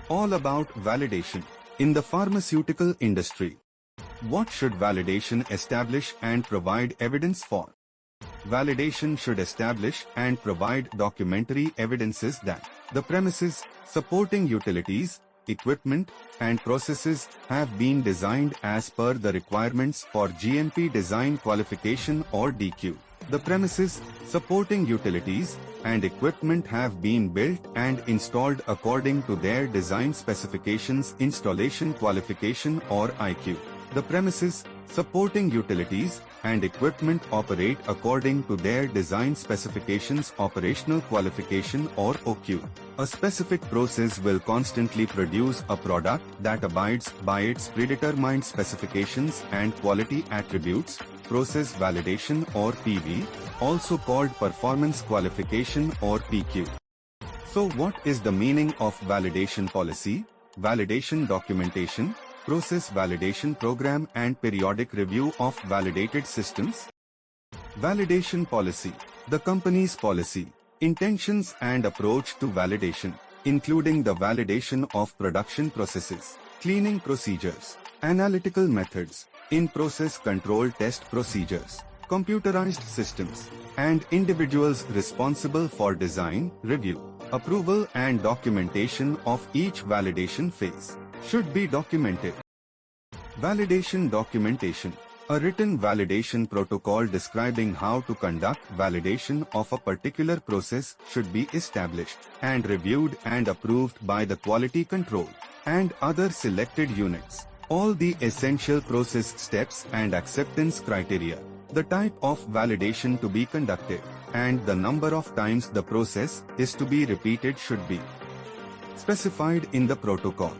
All about validation. In the pharmaceutical industry, what should validation establish and provide evidence for? Validation should establish and provide documentary evidences that the premises, supporting utilities, equipment, and processes have been designed as per the requirements for GMP design qualification or DQ. The premises, supporting utilities, and equipment have been built and installed according to their design specifications, installation qualification or IQ. The premises, supporting utilities, and equipment operate according to their design specifications, operational qualification or OQ. A specific process will constantly produce a product that abides by its predetermined specifications and quality attributes. Process validation or PV, also called performance qualification or PQ. So what is the meaning of validation policy, validation documentation, process validation program and periodic review of validated systems? Validation policy, the company's policy, intentions and approach to validation, including the validation of production processes, cleaning procedures, analytical methods, in-process control test procedures, computerized systems, and individuals responsible for design, review, approval and documentation of each validation phase should be documented. Validation documentation. A written validation protocol describing how to conduct validation of a particular process should be established and reviewed and approved by the quality control and other selected units. All the essential process steps and acceptance criteria, the type of validation to be conducted, and the number of times the process is to be repeated should be specified in the protocol.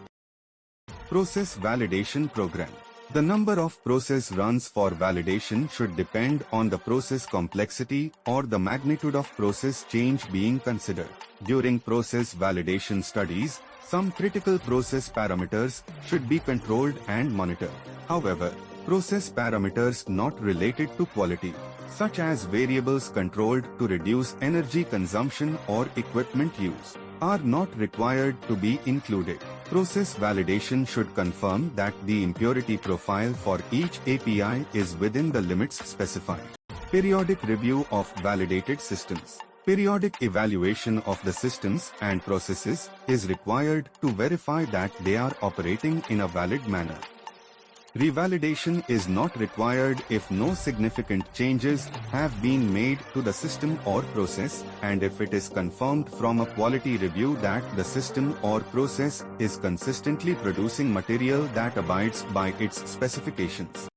Process validation program. The number of process runs for validation should depend on the process complexity or the magnitude of process change being considered. During process validation studies, some critical process parameters should be controlled and monitored. However, process parameters not related to quality, such as variables controlled to reduce energy consumption or equipment use, are not required to be included. Process validation should confirm that the impurity profile for each API is within the limits specified. Periodic review of validated systems. Periodic evaluation of the systems and processes is required to verify that they are operating in a valid manner. Revalidation is not required if no significant changes have been made to the system or process, and if it is confirmed from a quality review that the system or process is consistently producing material that abides by its specifications.